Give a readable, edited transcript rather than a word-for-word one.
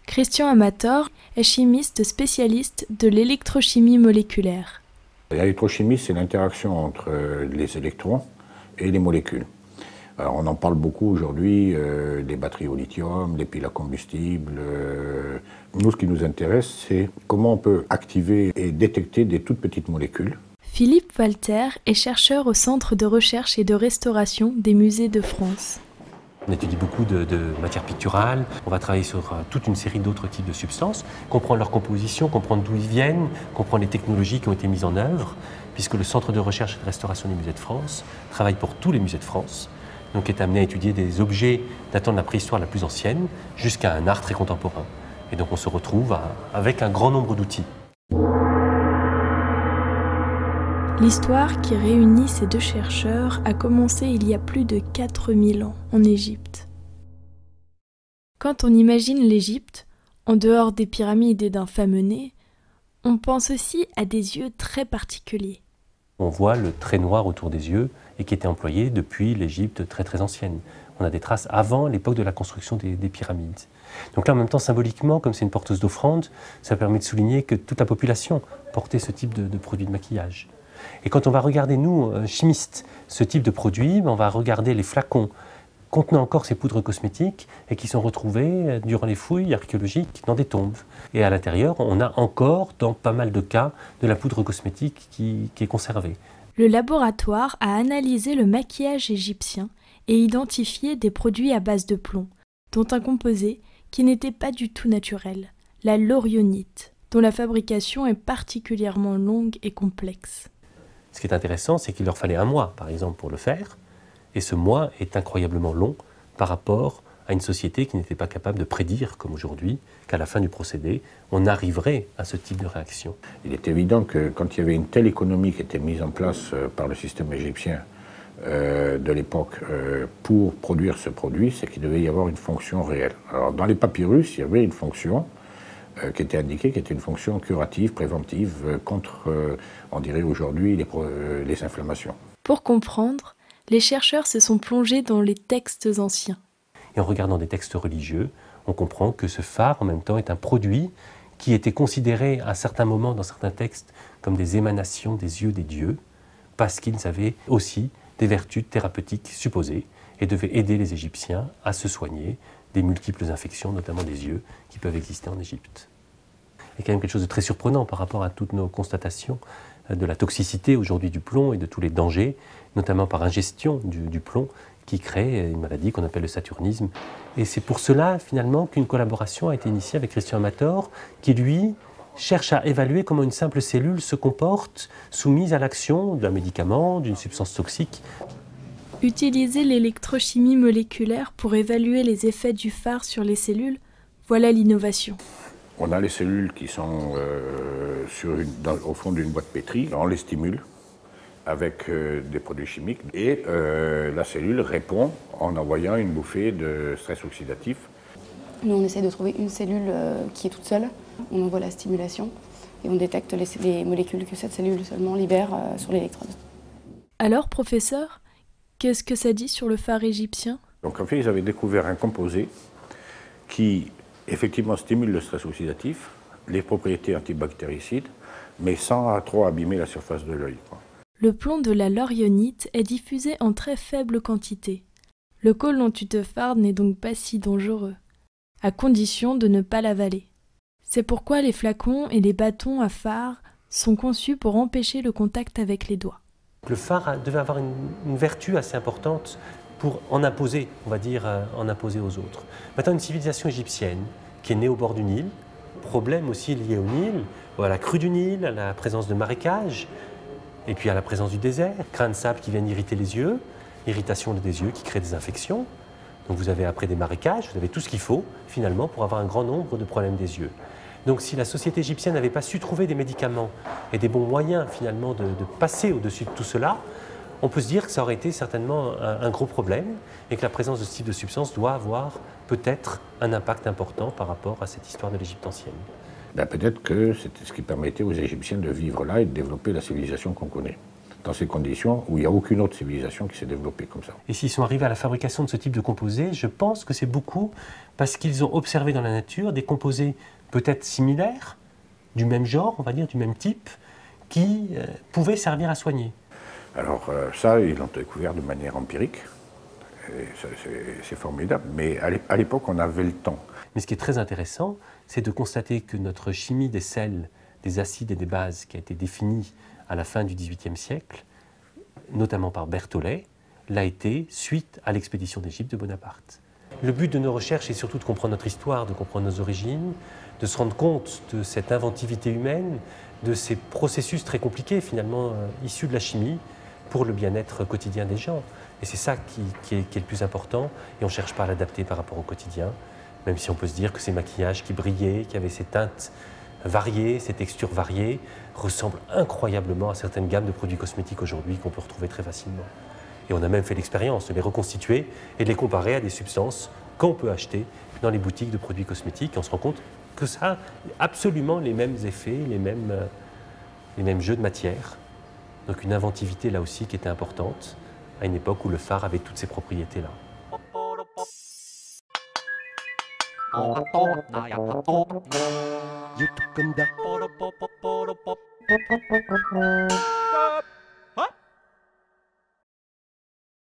Christian Amator est chimiste spécialiste de l'électrochimie moléculaire. L'électrochimie, c'est l'interaction entre les électrons et les molécules. Alors, on en parle beaucoup aujourd'hui, des batteries au lithium, les piles à combustible. Nous, ce qui nous intéresse, c'est comment on peut activer et détecter des toutes petites molécules. Philippe Walter est chercheur au Centre de recherche et de restauration des musées de France. On étudie beaucoup de matières picturales, on va travailler sur toute une série d'autres types de substances, comprendre leur composition, comprendre d'où ils viennent, comprendre les technologies qui ont été mises en œuvre, puisque le Centre de recherche et de restauration des musées de France travaille pour tous les musées de France, donc est amené à étudier des objets datant de la préhistoire la plus ancienne jusqu'à un art très contemporain. Et donc on se retrouve avec un grand nombre d'outils. L'histoire qui réunit ces deux chercheurs a commencé il y a plus de 4000 ans en Égypte. Quand on imagine l'Égypte, en dehors des pyramides et d'un pharaon, on pense aussi à des yeux très particuliers. On voit le trait noir autour des yeux et qui était employé depuis l'Égypte très très ancienne. On a des traces avant l'époque de la construction des pyramides. Donc là, en même temps, symboliquement, comme c'est une porteuse d'offrande, ça permet de souligner que toute la population portait ce type de produit de maquillage. Et quand on va regarder, nous, chimistes, ce type de produit, on va regarder les flacons contenant encore ces poudres cosmétiques et qui sont retrouvés durant les fouilles archéologiques dans des tombes. Et à l'intérieur, on a encore, dans pas mal de cas, de la poudre cosmétique qui est conservée. Le laboratoire a analysé le maquillage égyptien et identifié des produits à base de plomb, dont un composé qui n'était pas du tout naturel, la laurionite, dont la fabrication est particulièrement longue et complexe. Ce qui est intéressant, c'est qu'il leur fallait un mois, par exemple, pour le faire. Et ce mois est incroyablement long par rapport à une société qui n'était pas capable de prédire, comme aujourd'hui, qu'à la fin du procédé, on arriverait à ce type de réaction. Il est évident que quand il y avait une telle économie qui était mise en place par le système égyptien de l'époque pour produire ce produit, c'est qu'il devait y avoir une fonction réelle. Alors, dans les papyrus, il y avait une fonction qui était indiquée, qui était une fonction curative, préventive, contre, on dirait aujourd'hui, les inflammations. Pour comprendre, les chercheurs se sont plongés dans les textes anciens. Et en regardant des textes religieux, on comprend que ce phare, en même temps, est un produit qui était considéré à certains moments dans certains textes comme des émanations des yeux des dieux, parce qu'ils avaient aussi des vertus thérapeutiques supposées et devaient aider les Égyptiens à se soigner des multiples infections, notamment des yeux, qui peuvent exister en Égypte. Il y a quand même quelque chose de très surprenant par rapport à toutes nos constatations de la toxicité aujourd'hui du plomb et de tous les dangers, notamment par ingestion du plomb, qui crée une maladie qu'on appelle le saturnisme. Et c'est pour cela, finalement, qu'une collaboration a été initiée avec Christian Amator, qui, lui, cherche à évaluer comment une simple cellule se comporte soumise à l'action d'un médicament, d'une substance toxique. Utiliser l'électrochimie moléculaire pour évaluer les effets du phare sur les cellules, voilà l'innovation. On a les cellules qui sont au fond d'une boîte pétrie, on les stimule avec des produits chimiques et la cellule répond en envoyant une bouffée de stress oxydatif. Nous, on essaie de trouver une cellule qui est toute seule, on envoie la stimulation et on détecte les molécules que cette cellule seulement libère sur l'électrode. Alors, professeur, qu'est-ce que ça dit sur le phare égyptien? Donc en fait, ils avaient découvert un composé qui effectivement stimule le stress oxydatif, les propriétés antibactéricides, mais sans trop abîmer la surface de l'œil. Le plomb de la laurionite est diffusé en très faible quantité. Le colontutéphare n'est donc pas si dangereux, à condition de ne pas l'avaler. C'est pourquoi les flacons et les bâtons à phare sont conçus pour empêcher le contact avec les doigts. Le phare devait avoir une vertu assez importante pour en imposer, on va dire, en imposer aux autres. Maintenant, une civilisation égyptienne qui est née au bord du Nil, problème aussi lié au Nil, à la crue du Nil, à la présence de marécages, et puis à la présence du désert, grains de sable qui viennent irriter les yeux, irritation des yeux qui crée des infections. Donc vous avez après des marécages, vous avez tout ce qu'il faut finalement pour avoir un grand nombre de problèmes des yeux. Donc si la société égyptienne n'avait pas su trouver des médicaments et des bons moyens finalement de passer au-dessus de tout cela, on peut se dire que ça aurait été certainement un gros problème et que la présence de ce type de substance doit avoir peut-être un impact important par rapport à cette histoire de l'Égypte ancienne. Peut-être que c'était ce qui permettait aux Égyptiens de vivre là et de développer la civilisation qu'on connaît. dans ces conditions où il n'y a aucune autre civilisation qui s'est développée comme ça. Et s'ils sont arrivés à la fabrication de ce type de composés, je pense que c'est beaucoup parce qu'ils ont observé dans la nature des composés peut-être similaires, du même genre, on va dire, du même type, qui pouvaient servir à soigner. Alors ça, ils l'ont découvert de manière empirique, c'est formidable, mais à l'époque, on avait le temps. Mais ce qui est très intéressant, c'est de constater que notre chimie des sels, des acides et des bases, qui a été définie à la fin du XVIIIe siècle, notamment par Berthollet, l'a été suite à l'expédition d'Égypte de Bonaparte. Le but de nos recherches est surtout de comprendre notre histoire, de comprendre nos origines, de se rendre compte de cette inventivité humaine, de ces processus très compliqués finalement issus de la chimie pour le bien-être quotidien des gens. Et c'est ça qui est le plus important, et on ne cherche pas à l'adapter par rapport au quotidien, même si on peut se dire que ces maquillages qui brillaient, qui avaient ces teintes variées, ces textures variées, ressemblent incroyablement à certaines gammes de produits cosmétiques aujourd'hui qu'on peut retrouver très facilement. Et on a même fait l'expérience de les reconstituer et de les comparer à des substances qu'on peut acheter dans les boutiques de produits cosmétiques. Et on se rend compte que ça a absolument les mêmes effets, les mêmes jeux de matière. Donc une inventivité là aussi qui était importante, à une époque où le phare avait toutes ces propriétés-là.